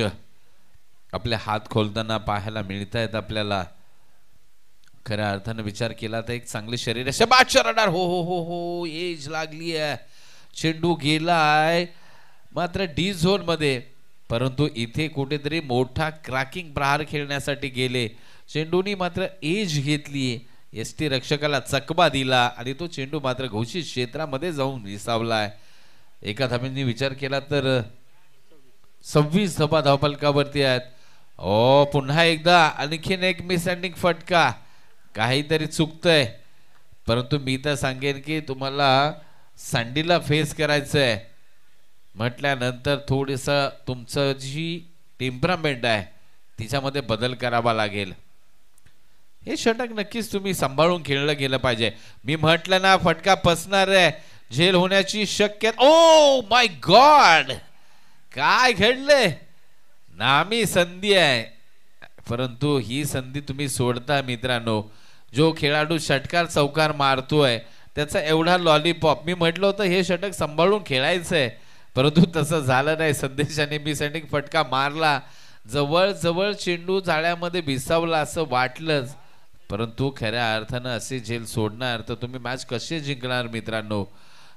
आपले हात खोलताना पाहायला मिळत आहेत आपल्याला. खऱ्या अर्थाने विचार केला तर एक चांगले शरीर अशा बादशाह रडार. हो हो हो हो एज लागली आहे. चेंडू गेलाय मात्र डी झोन मध्ये. परंतु इथे कुठेतरी मोठा क्रॅकिंग प्रहार खेळण्यासाठी गेले. चेंडूनी मात्र एज घेतली. एसटी रक्षकाला चकबा दिला आणि तो चेंडू मात्र घोषित क्षेत्रामध्ये जाऊन विसावलाय. एका धाब्याने विचार केला तर 26 धाबा धावफलकावरती आहेत. ओ पुन्हा एकदा आणखीन एक मिसहँडिंग फटका. काहीतरी चुकतंय, परंतु मी तर सांगेन की तुम्हाला सँडीला फेस करायचंय म्हटल्यानंतर थोडंसं तुमचं जी टेम्परामेंट आहे तिच्यामध्ये बदल करावा लागेल. हे षटक नक्कीच तुम्ही सांभाळून खेळलं गेलं पाहिजे. मी म्हटलं ना फटका पसणार आहे, झेल होण्याची शक्यता. ओ माय गॉड, काय घडलंय? नामी संधी आहे, परंतु ही संधी तुम्ही सोडता मित्रांनो. जो खेळाडू षटकार चौकार मारतोय त्याचा एवढा लॉलीपॉप. मी म्हटलं होतं हे षटक सांभाळून खेळायचंय, परंतु तसं झालं नाही. संदेशाने मिसहँडिंग फटका मारला, जवळ जवळ चेंडू जाळ्यामध्ये भिसावला असं वाटलंच, परंतु खऱ्या अर्थानं असे झेल सोडणार तर तुम्ही मॅच कसे जिंकणार मित्रांनो?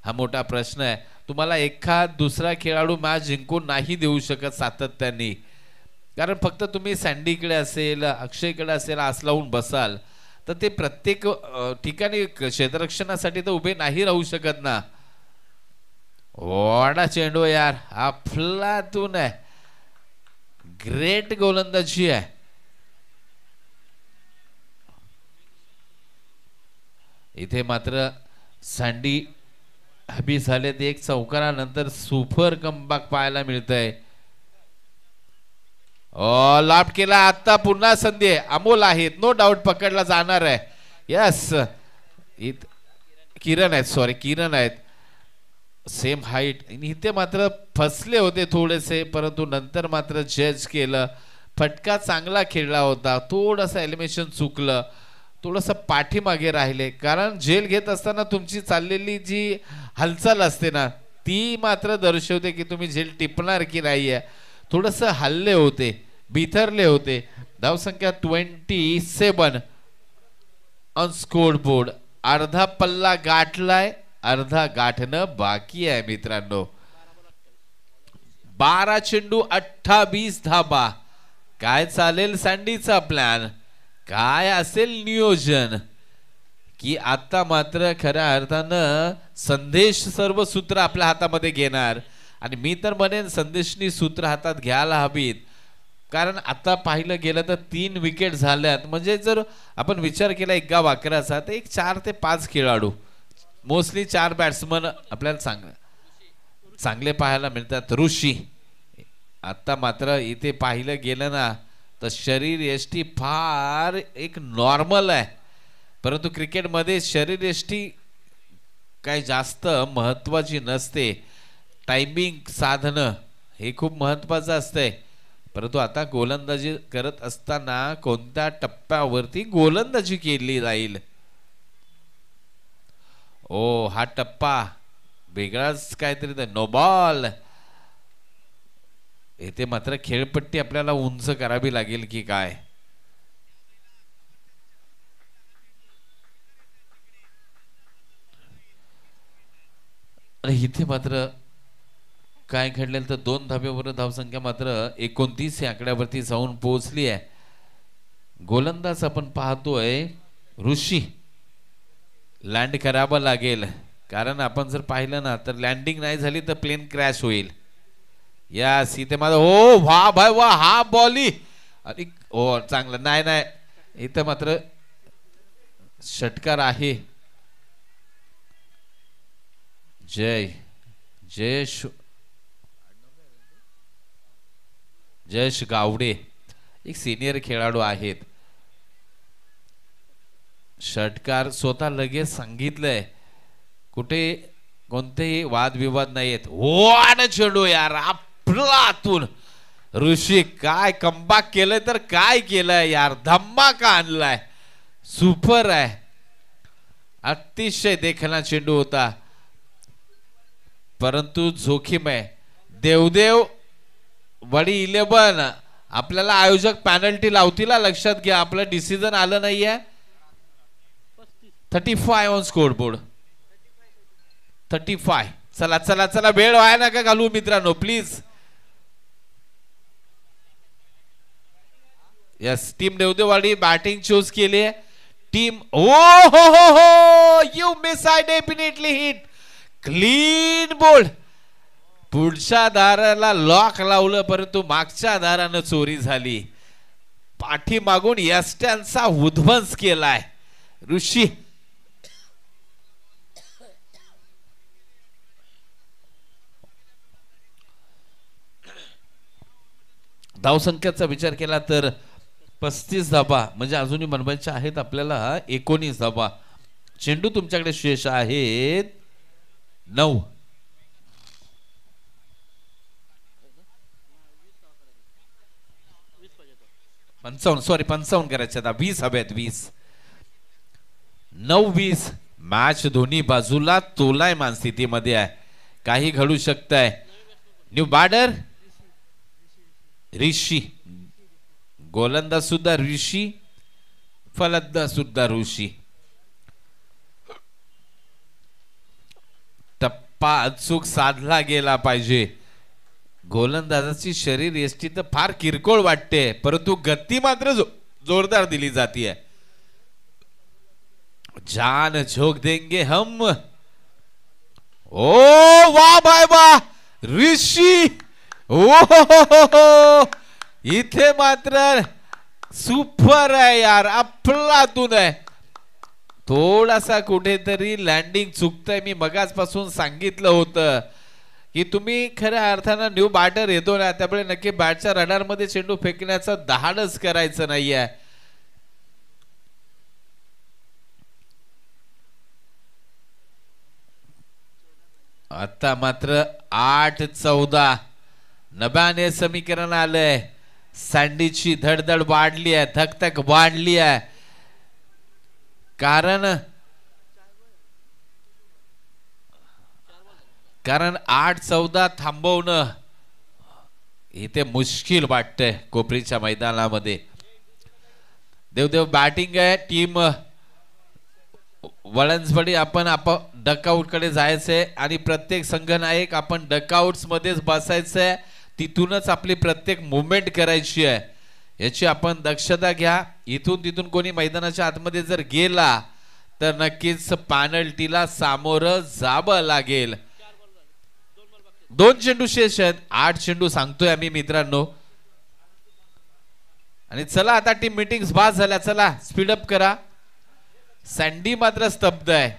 हा मोठा प्रश्न आहे. तुम्हाला एखाद दुसरा खेळाडू मॅच जिंकून नाही देऊ शकत सातत्याने, कारण फक्त तुम्ही सँडीकडे असेल अक्षयकडे असेल आस लावून बसाल तर ते प्रत्येक ठिकाणी क्षेत्ररक्षणासाठी तर उभे नाही राहू शकत ना. वाडा चेंडू यार, अफलातून आहे, ग्रेट गोलंदाजी आहे. इथे मात्र सँडी हबी झाले ते एक चौकारानंतर सुपर कमबॅक पाहायला मिळतंय. लाभ केला, आता पुन्हा संधी आहे, अमोल आहेत, नो डाऊट पकडला जाणार आहे. यस, किरण आहेत, सॉरी किरण आहेत, सेम हाईट. इथे मात्र फसले होते थोडेसे, परंतु नंतर मात्र जज केलं. फटका चांगला खेळला होता, थोडंसं एलिमिनेशन चुकलं, थोडंसं पाठीमागे राहिले, कारण झेल घेत असताना तुमची चाललेली जी हालचाल असते ना ती मात्र दर्शवते की तुम्ही झेल टिपणार की नाहीये. थोडंसं हल्ले होते, बिथरले होते. धावसंख्या 27 ऑन स्कोर बोर्ड. अर्धा पल्ला गाठलाय, अर्धा गाठणं बाकी आहे मित्रांनो. 12 चेंडू 28 धाबा. काय चालेल सँडीचा प्लॅन, काय असेल नियोजन, की आता मात्र खऱ्या अर्थानं संदेश सर्व सूत्र आपल्या हातामध्ये घेणार. आणि मी तर म्हणेन संदेशनी सूत्र हातात घ्यायला हवीत, कारण आता पाहिलं गेलं तर 3 विकेट झाल्यात. म्हणजे जर आपण विचार केला 1 गाव 11चा तर एक 4 ते 5 खेळाडू, मोस्टली 4 बॅट्समन आपल्याला चांगले पाहायला मिळतात. ऋषी आता मात्र इथे पाहिलं गेलं ना तर शरीर यष्टी फार एक नॉर्मल आहे, परंतु क्रिकेटमध्ये शरीर यष्टी काही जास्त महत्वाची नसते. टायमिंग साधणं हे खूप महत्वाचं असतंय. परंतु आता गोलंदाजी करत असताना कोणत्या टप्प्यावरती गोलंदाजी केली जाईल? ओ हा टप्पा वेगळाच काहीतरी, नो बॉल. इथे मात्र खेळपट्टी आपल्याला उंच करावी लागेल की काय? इथे मात्र काय घडलेलं तर 2 धाब्यावर धावसंख्या मात्र 29 या आकड्यावरती जाऊन पोहोचली आहे. गोलंदाज आपण पाहतोय ऋषी. लँड करावं लागेल, कारण आपण जर पाहिलं ना तर लँडिंग नाही झाली तर प्लेन क्रॅश होईल. यस, इथे माझा ओ वा भाई वा, हा बॉली आणि ओ चांगलं नाही, इथे मात्र षटकार आहे. जयेश गावडे एक सिनियर खेळाडू आहेत. षटकार स्वतः लगेच सांगितलंय, कुठे कोणतेही वादविवाद नाहीयेत. वाड चेंडू यार, आपलातून ऋषी काय कमबॅक केलंय तर काय केलंय यार, धमाका आणलाय, सुपर आहे. अतिशय देखणा चेंडू होता, परंतु जोखीम आहे. देवदेव वडी 11 आपल्याला आयोजक पॅनल्टी लावतील, लक्षात घ्या. आपलं डिसिजन आलं नाहीये. 35 ऑन स्कोर बोर्ड, 35. चला चला चला, वेळ व्हाय नका घालू मित्रांनो please. Yes, team Devdevadi batting choose केली आहे. टीम ओ हो you miss I definitely hit clean bowled पुढच्या दाराला लॉक लावलं परंतु मागच्या दारानं चोरी झाली पाठीमागून यष्ट्यांचा उद्ध्वंस केलाय ऋषी धावसंख्येचा विचार केला तर 35 धाबा म्हणजे अजूनही बनवायचे आहेत आपल्याला 19 धाबा चेंडू तुमच्याकडे शेष आहेत 9 55 करायचे आता 20 हव्यात 20 9-20 मॅच दोन्ही बाजूला तोलायमान स्थितीमध्ये आहे काही घडू शकतंय न्यू बॅटर ऋषी गोलंदाज सुद्धा ऋषी फलंदाज सुद्धा ऋषी टप्पा अचूक साधला गेला पाहिजे गोलंदाजाची शरीर यष्टी तर फार किरकोळ वाटते परंतु गती मात्र जोरदार दिली जाती है जान झोंक देंगे हम ओ वाह भाई वाह ऋषी ओ इथे मात्र सुपर आहे यार अफलातून आहे थोडासा कुठेतरी लँडिंग चुकतंय मी मगाचपासून सांगितलं होतं की तुम्ही खऱ्या अर्थानं न्यू बॅटर येतो ना त्यामुळे नक्की बॅटच्या रडार मध्ये चेंडू फेकण्याचं धाडस करायचं नाहीये आता मात्र 8-14 नव्याने समीकरण आलंय सँडीची धडधड वाढली आहे धकधक वाढली आहे कारण 8-14 थांबवणं इथे मुश्किल वाटतंय कोपरीच्या मैदानामध्ये देवदेव बॅटिंग आहे टीम वळंजबडी आपण डकआउट कडे जायचंय आणि प्रत्येक संघनायक आपण डकआउट्स मध्येच बसायचंय तिथूनच आपली प्रत्येक मुवमेंट करायची आहे याची आपण दक्षता घ्या इथून तिथून कोणी मैदानाच्या आतमध्ये जर गेला तर नक्कीच पेनल्टीला सामोरं जावं लागेल 2 चेंडू शेष आहेत 8 चेंडू सांगतोय आम्ही मित्रांनो आणि चला आता टीम मीटिंग्स बास झाल्या चला स्पीड अप करा सँडी मात्र स्तब्ध आहे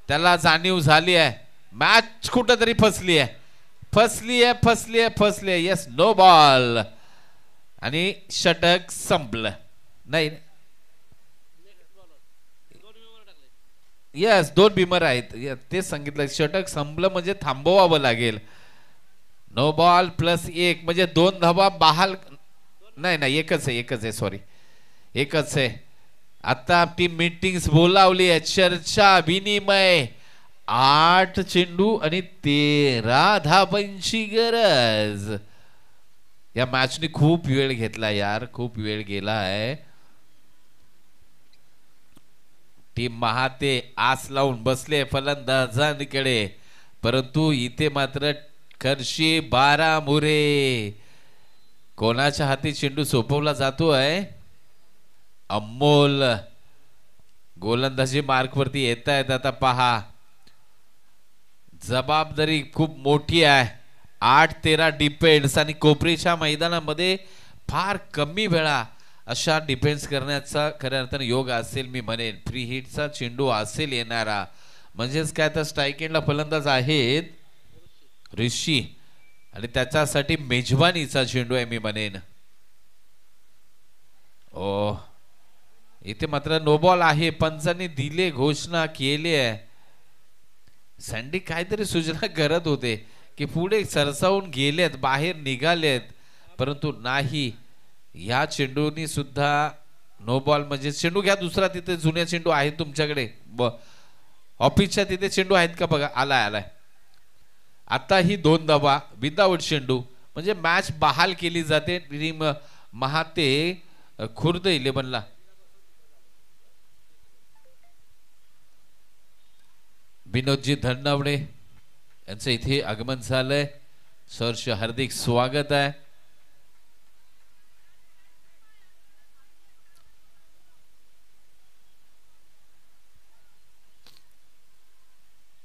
त्याला जाणीव झाली आहे मॅच कुठेतरी फसली आहे यस नो बॉल आणि षटक संपलं नाही यस 2 बिमर आहेत तेच सांगितलं षटक संपलं म्हणजे थांबवावं लागेल नो बॉल +1 म्हणजे 2 धावा बहाल नाही एकच आहे सॉरी एकच आहे आता टीम मीटिंग्स बोलावली आहे चर्चा विनिमय 8 चेंडू आणि 13 धावांची गरज या मॅचने खूप वेळ घेतला यार खूप वेळ गेला आहे टीम महाते आस लावून बसले फलंदाजांकडे परंतु इथे मात्र खर्शी 12 मुरे कोणाच्या हाती चेंडू सोपवला जातोय अमोल गोलंदाजी मार्क वरती येत आहेत आता पहा जबाबदारी खूप मोठी आहे 8-13 डिफेन्स आणि कोपरीच्या मैदानामध्ये फार कमी वेळा अशा डिफेन्स करण्याचा खऱ्या अर्थाने योग असेल मी म्हणेन फ्री हिटचा चेंडू असेल येणारा म्हणजेच काय तर स्ट्राइक एंडला फलंदाज आहेत ऋषी आणि त्याच्यासाठी मेजवानीचा चेंडू आहे मी म्हणेन ओ इथे मात्र नो बॉल आहे पंचांनी दिले घोषणा केली आहे सँडी काहीतरी सूचना करत होते की पुढे सरसावून गेलेत बाहेर निघालेत परंतु नाही या चेंडूनी सुद्धा नो बॉल म्हणजे चेंडू घ्या दुसरा तिथे जुन्या चेंडू आहेत तुमच्याकडे ऑफिसच्या तिथे चेंडू आहेत का बघा आलाय आता ही 2 धावा विदाउट चेंडू म्हणजे मॅच बहाल केली जाते टीम महाते खुर्द 11ला विनोदजी धन्नावडे यांचं इथे आगमन झालंय सरचे हार्दिक स्वागत आहे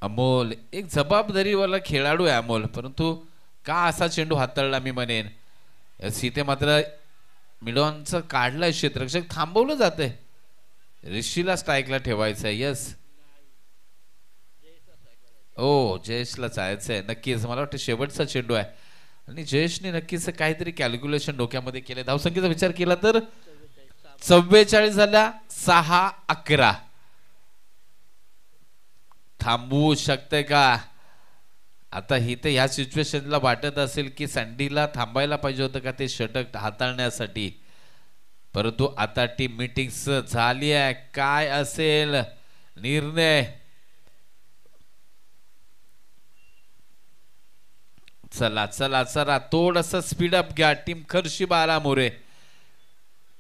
अमोल एक जबाबदारीवाला खेळाडू आहे अमोल, परंतु का असा चेंडू हाताळला मी म्हणेन. इथे मात्र मिडॉनचं काढलाय क्षेत्ररक्षक, थांबवलं जातंय. ऋषीला स्ट्राईकला ठेवायचं आहे. यस ओ जयेशला जायचं आहे नक्कीच. मला वाटतं शेवटचा चेंडू आहे आणि जयेशने नक्कीच काहीतरी कॅल्क्युलेशन डोक्यामध्ये केले. धावसंख्येचा विचार केला तर 44 झाला, 6-11. थांबवू शकते का आता. ही तर ह्या सिच्युएशनला वाटत असेल की सँडीला थांबायला पाहिजे होतं का ते षटक हाताळण्यासाठी, परंतु आता टीम मीटिंग झाली आहे. काय असेल निर्णय. चला चला चला थोडस स्पीडअप घ्या टीम खर्शी बारा मोरे.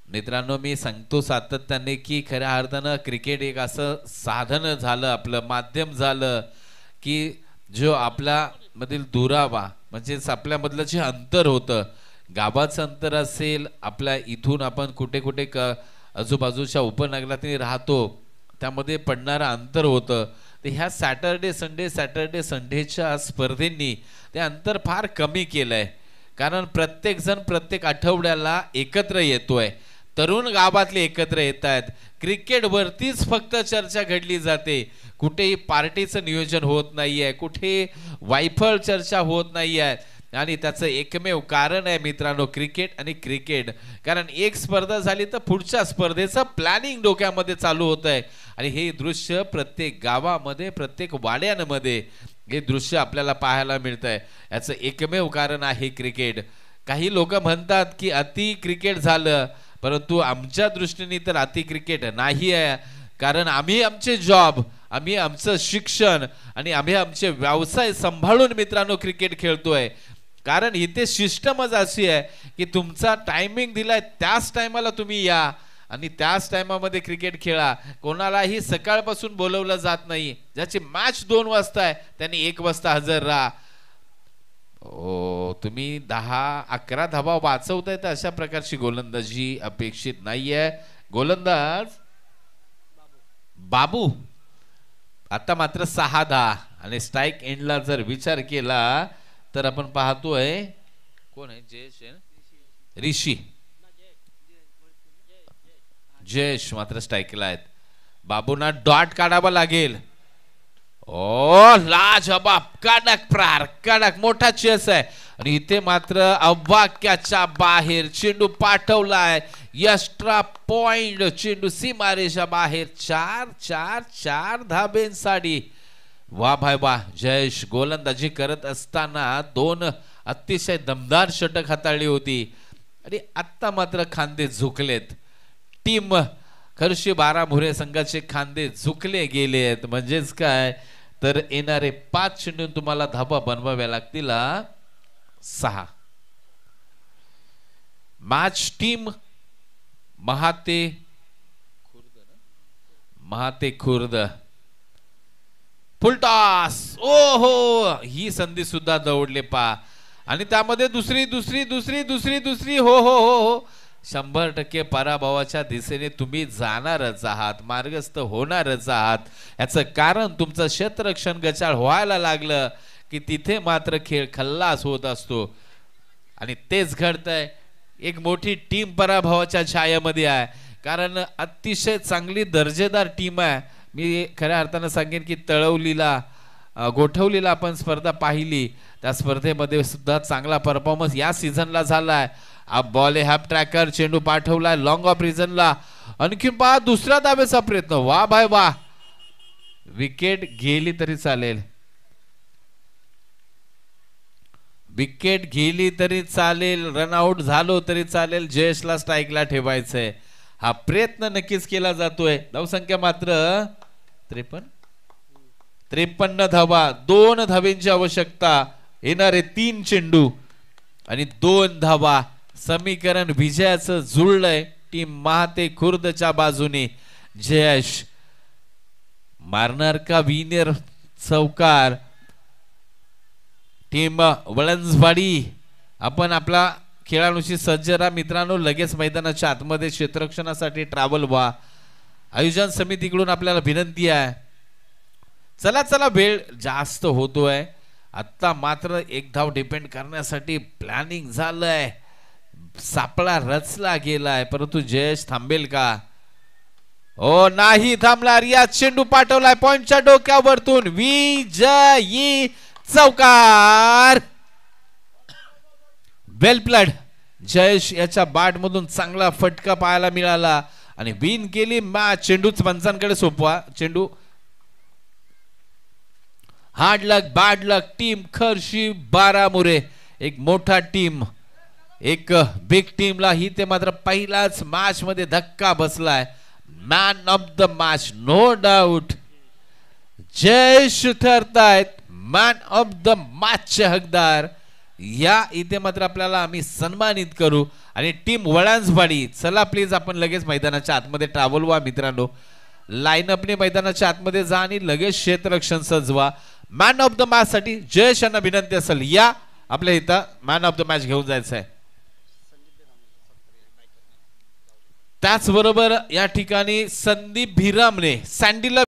मित्रांनो मी सांगतो सातत्याने की खऱ्या अर्थानं क्रिकेट एक असं साधन झालं, आपलं माध्यम झालं की जो आपल्या मधील दुरावा म्हणजेच आपल्यामधलं जे अंतर होतं, गावाचं अंतर असेल, आपल्या इथून आपण कुठे कुठे आजूबाजूच्या उपनगरात राहतो त्यामध्ये पडणारं अंतर होतं, ते ह्या सॅटर्डे संडेच्या स्पर्धेंनी ते अंतर फार कमी केलंय. कारण प्रत्येक जण प्रत्येक आठवड्याला एकत्र येतोय, तरुण गावातले एकत्र येत आहेत. क्रिकेटवरतीच फक्त चर्चा घडली जाते, कुठेही पार्टीचं नियोजन होत नाहीये, कुठे वायफळ चर्चा होत नाहीये. आणि त्याचं एकमेव कारण आहे मित्रांनो क्रिकेट आणि क्रिकेट. कारण एक स्पर्धा झाली तर पुढच्या स्पर्धेचं प्लॅनिंग डोक्यामध्ये चालू होत आहे आणि हे दृश्य प्रत्येक गावामध्ये प्रत्येक वाड्यांमध्ये हे दृश्य आपल्याला पाहायला मिळत आहे. याचं एकमेव कारण आहे क्रिकेट. काही लोक म्हणतात की अति क्रिकेट झालं, परंतु आमच्या दृष्टीने तर अति क्रिकेट नाही आहे. कारण आम्ही आमचे जॉब, आम्ही आमचं शिक्षण आणि आम्ही आमचे व्यवसाय सांभाळून मित्रांनो क्रिकेट खेळतोय. कारण इथे सिस्टमच अशी आहे की तुमचा टायमिंग दिलाय त्याच टायमाला तुम्ही या आणि त्याच टायमामध्ये क्रिकेट खेळा. कोणालाही सकाळपासून बोलवलं जात नाही. ज्याची मॅच 2 वाजता आहे त्यांनी 1 वाजता हजर राहा. ओ तुम्ही 10-11 धावा वाचवताय तर अशा प्रकारची गोलंदाजी अपेक्षित नाहीये. गोलंदाज बाबू आता मात्र 6-10 आणि स्ट्राईक एंडला जर विचार केला तर आपण पाहतोय कोण आहे, जयेश ऋषी जयेश मात्र स्ट्राईकला आहेत. बाबूंना डॉट काढावा लागेल. ओ लाजवाब कडक प्रहार, कडक मोठा चेस आहे आणि इथे मात्र अवाक्याच्या बाहेर चेंडू पाठवलाय. एक्स्ट्रा पॉइंट चेंडू सीमारेषा बाहेर. 4 धाब्यांसाठी. वा भाई वा. जयेश गोलंदाजी करत असताना 2 अतिशय दमदार षटक हाताळली होती आणि आता मात्र खांदे झुकलेत. टीम खर्शी बारा मोरे संघाचे खांदे झुकले गेलेत. म्हणजेच काय तर येणारे 5 चेंडून तुम्हाला धाबा बनवाव्या लागतील 6. Match team महाते Khurd full toss. ओ हो ही संधी सुद्धा दौडले पा आणि त्यामध्ये दुसरी हो हो हो हो 100% पराभवाच्या दिशेने तुम्ही जाणारच आहात, मार्गस्थ होणारच आहात. याचं कारण तुमचं क्षेत्ररक्षण गचाळ व्हायला लागलं की तिथे मात्र खेळ खल्लास होत असतो आणि तेच घडतंय. एक मोठी टीम पराभवाच्या छायामध्ये आहे कारण अतिशय चांगली दर्जेदार टीम आहे. मी खऱ्या अर्थानं सांगेन की गोठवलीला आपण स्पर्धा पाहिली, त्या स्पर्धेमध्ये सुद्धा चांगला परफॉर्मन्स या सीझनला झालाय. बॉल हॅप ट्रॅकर चेंडू पाठवलाय लॉंग ऑफ रिजनला. आणखीन पहा दुसऱ्या धावेचा प्रयत्न. वा भाई वा. विकेट गेली तरी चालेल, विकेट गेली तरी चालेल, रनआउट झालो तरी चालेल, जयेशला स्ट्राईकला ठेवायचंय. हा प्रयत्न नक्कीच केला जातोय. धावसंख्या मात्र 53 धावा. 2 धावेंची आवश्यकता. येणारे 3 चेंडू आणि 2 धावा. समीकरण विजयाचं जुळलंय टीम महाते खुर्दच्या बाजूने. जयेश मारणार का विनर चौकार. टीम वळंजवाडी आपण आपला खेळाडूंशी सज्ज राहा मित्रांनो. लगेच मैदानाच्या आतमध्ये क्षेत्ररक्षणासाठी ट्रॅव्हल व्हा. आयोजन समितीकडून आपल्याला विनंती आहे. चला चला वेळ जास्त होतोय आता मात्र एक धाव डिपेंड करण्यासाठी प्लॅनिंग झालंय सापळा रचला गेलाय परंतु जयेश थांबेल का ओ नाही थांबला रियाज चेंडू पाठवलाय पॉइंटच्या डोक्यावरतून विजयी चौकार वेल प्लड जयेश याच्या बॅट मधून चांगला फटका पाहायला मिळाला आणि विन केली मॅच चेंडूच पंचांकडे सोपवा चेंडू हार्ड लक बॅड लक टीम खर्शी बारामुरे एक मोठा टीम एक बिग टीमला ही ते मात्र पहिलाच मॅच मध्ये धक्का बसलाय man of the match no doubt Jayesh ठरतायत मॅन ऑफ द मॅचचे हकदार या इथे मात्र आपल्याला आम्ही सन्मानित करू आणि टीम वळांजवाडी चला प्लीज आपण लगेच मैदानाच्या आतमध्ये ट्रॅव्हल व्हा मित्रांनो लाईनअपने मैदानाच्या आतमध्ये जा आणि लगेच क्षेत्ररक्षण सजवा मॅन ऑफ द मॅच साठी जयेश यांना विनंती असेल या आपल्या इथं मॅन ऑफ द मॅच घेऊन जायचं आहे त्याचबरोबर या ठिकाणी संदीप भिरामने सँडीला